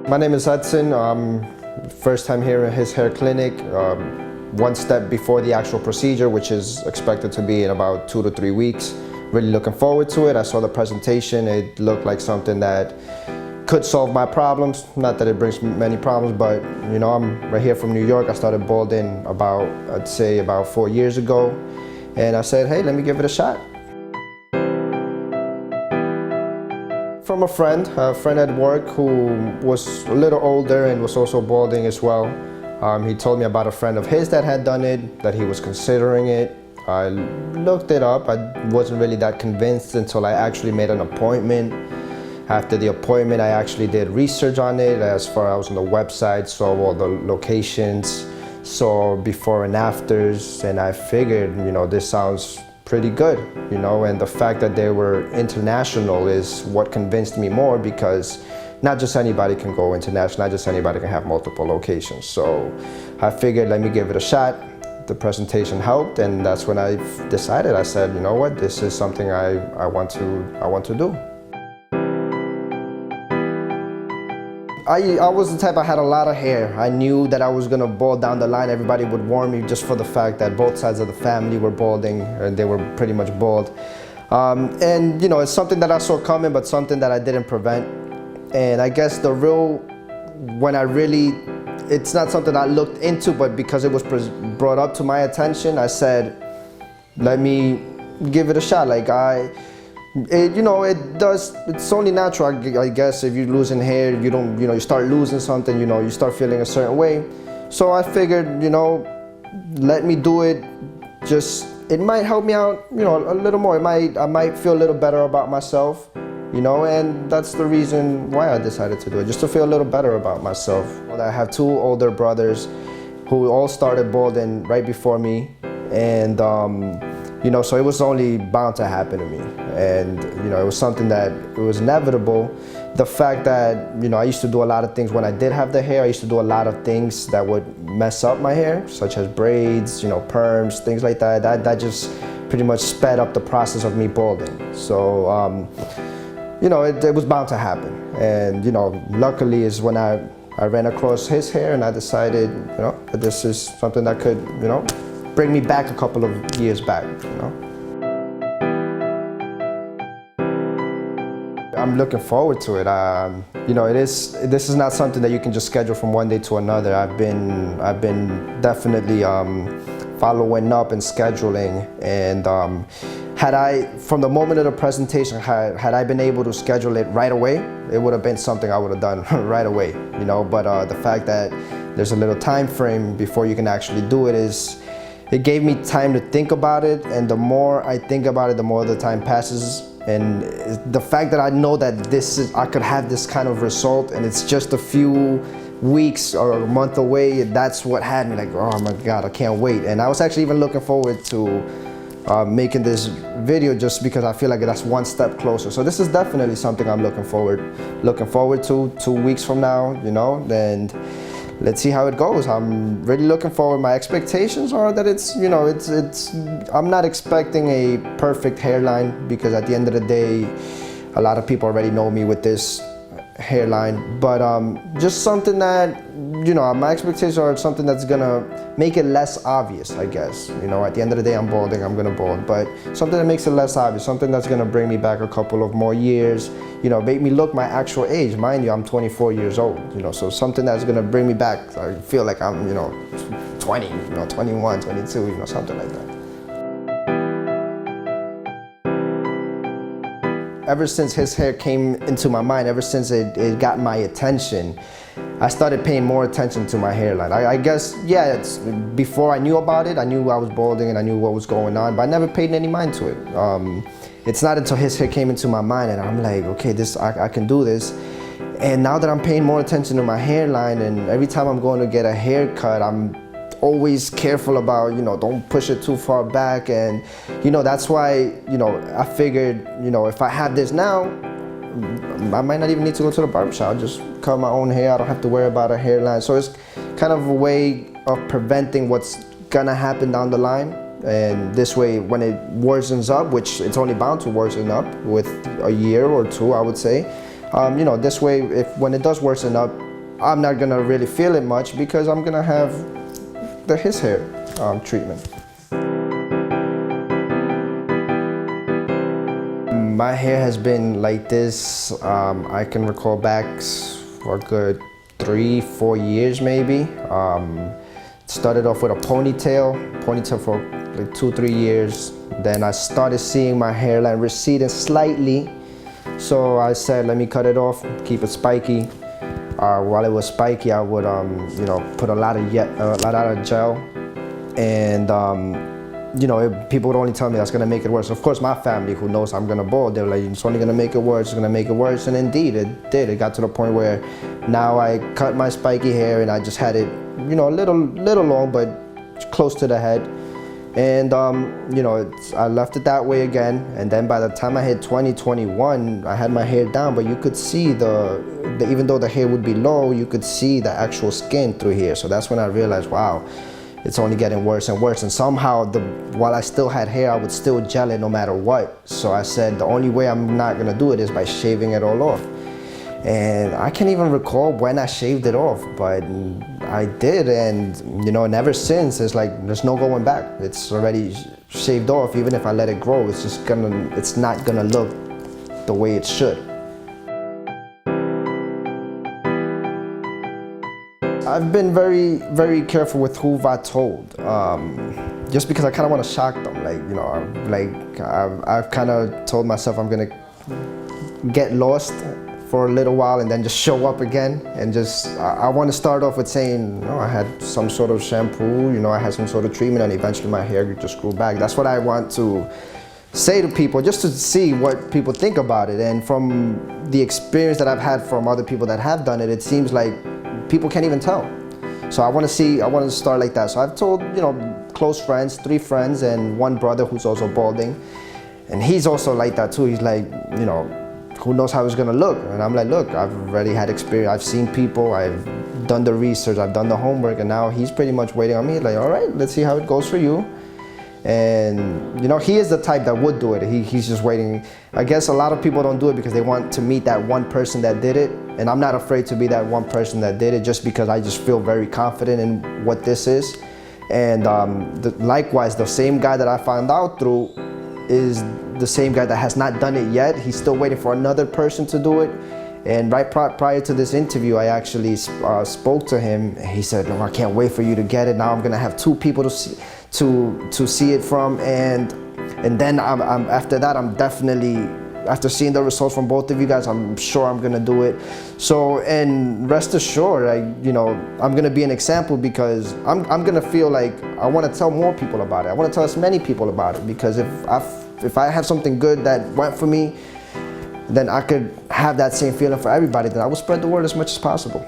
My name is Edson. First time here at his hair clinic. One step before the actual procedure, which is expected to be in about 2 to 3 weeks. Really looking forward to it. I saw the presentation. It looked like something that could solve my problems. Not that it brings many problems, but you know, I'm right here from New York. I started balding I'd say about 4 years ago. And I said, hey, let me give it a shot. From a friend at work who was a little older and was also balding as well. He told me about a friend of his that had done it, that he was considering it. I looked it up. I wasn't really that convinced until I actually made an appointment. After the appointment, I actually did research on it. As far as I was on the website, saw all the locations, saw before and afters, and I figured, you know, this sounds pretty good, you know, and the fact that they were international is what convinced me more, because not just anybody can go international, not just anybody can have multiple locations. So I figured, let me give it a shot. The presentation helped, and that's when I decided. I said, you know what, this is something I want to do. I was the type, I had a lot of hair. I knew that I was gonna bald down the line. Everybody would warn me just for the fact that both sides of the family were balding, and they were pretty much bald. And you know, it's something that I saw coming, but something that I didn't prevent. And I guess it's not something I looked into, but because it was brought up to my attention, I said, let me give it a shot. Like it's only natural, I guess. If you're losing hair, you start losing something, you start feeling a certain way. So I figured, let me do it. It might help me out, a little more. I might feel a little better about myself, and that's the reason why I decided to do it, just to feel a little better about myself. I have 2 older brothers who all started balding right before me, and so it was only bound to happen to me. And it was something that it was inevitable. The fact that I used to do a lot of things when I did have the hair. I used to do a lot of things that would mess up my hair, such as braids, perms, things like that. That just pretty much sped up the process of me balding. So it was bound to happen. And luckily is when I ran across his hair, and I decided that this is something that could bring me back a couple of years back. I'm looking forward to it. This is not something that you can just schedule from one day to another. I've been definitely following up and scheduling, and from the moment of the presentation, had I been able to schedule it right away, it would have been something I would have done right away. But the fact that there's a little time frame before you can actually do it it gave me time to think about it, and the more I think about it, the more the time passes. And the fact that I know that I could have this kind of result, and it's just a few weeks or a month away, that's what had me like, oh my God, I can't wait. And I was actually even looking forward to making this video, just because I feel like that's one step closer. So this is definitely something I'm looking forward to 2 weeks from now, and let's see how it goes. I'm really looking forward. My expectations are that I'm not expecting a perfect hairline, because at the end of the day, a lot of people already know me with this hairline, but just something that, my expectations are something that's gonna make it less obvious, I guess. At the end of the day, I'm balding, I'm gonna bald, but something that makes it less obvious, something that's gonna bring me back a couple of more years, make me look my actual age. Mind you, I'm 24 years old, so something that's gonna bring me back. I feel like I'm, 20, 21, 22, something like that. Ever since his hair came into my mind, ever since it got my attention, I started paying more attention to my hairline. I guess, yeah, before I knew about it, I knew I was balding and I knew what was going on, but I never paid any mind to it. It's not until his hair came into my mind and I'm like, okay, I can do this. And now that I'm paying more attention to my hairline, and every time I'm going to get a haircut, I'm always careful about, don't push it too far back. And, that's why, I figured, if I have this now, I might not even need to go to the barbershop. I'll just cut my own hair. I don't have to worry about a hairline. So it's kind of a way of preventing what's gonna happen down the line. And this way, when it worsens up, which it's only bound to worsen up with a year or 2, I would say, this way, when it does worsen up, I'm not gonna really feel it much because I'm gonna have his hair treatment. My hair has been like this, I can recall back for a good 3-4 years maybe. Started off with a ponytail for like 2-3 years. Then I started seeing my hairline receding slightly. So I said, let me cut it off, keep it spiky. While it was spiky, I would you know, put a lot of gel. And people would only tell me that's gonna make it worse. Of course, my family, who knows I'm gonna bald, they're like, it's only gonna make it worse, it's gonna make it worse. And indeed, it did. It got to the point where now I cut my spiky hair and I just had it, you know, a little long, but close to the head. And I left it that way again. And then by the time I hit 2021, I had my hair down, but you could see even though the hair would be low, you could see the actual skin through here. So that's when I realized, wow, it's only getting worse and worse. And somehow, while I still had hair, I would still gel it no matter what. So I said, the only way I'm not gonna do it is by shaving it all off. And I can't even recall when I shaved it off, but I did. And and ever since, it's like, there's no going back. It's already shaved off. Even if I let it grow, it's not gonna look the way it should. I've been very, very careful with who I told, just because I kind of want to shock them. I've kind of told myself I'm gonna get lost for a little while and then just show up again, and I want to start off with saying, I had some sort of shampoo, I had some sort of treatment, and eventually my hair just grew back. That's what I want to say to people, just to see what people think about it. And from the experience that I've had from other people that have done it, it seems like people can't even tell. So I want to start like that. So I've told, close friends, 3 friends and 1 brother who's also balding. And he's also like that too. He's like, who knows how it's gonna look? And I'm like, look, I've already had experience. I've seen people, I've done the research, I've done the homework, and now he's pretty much waiting on me. Like, all right, let's see how it goes for you. And he is the type that would do it. He's just waiting. I guess a lot of people don't do it because they want to meet that one person that did it. And I'm not afraid to be that one person that did it, just because I just feel very confident in what this is. And likewise, the same guy that I found out through is the same guy that has not done it yet. He's still waiting for another person to do it. And right prior to this interview, I actually spoke to him. He said, "No, I can't wait for you to get it. Now I'm gonna have 2 people to see it from." And then after that, I'm definitely, after seeing the results from both of you guys, I'm sure I'm gonna do it. So, and rest assured, I'm gonna be an example, because I'm gonna feel like I wanna tell more people about it. I wanna tell as many people about it, because if I have something good that went for me, then I could have that same feeling for everybody. Then I will spread the word as much as possible.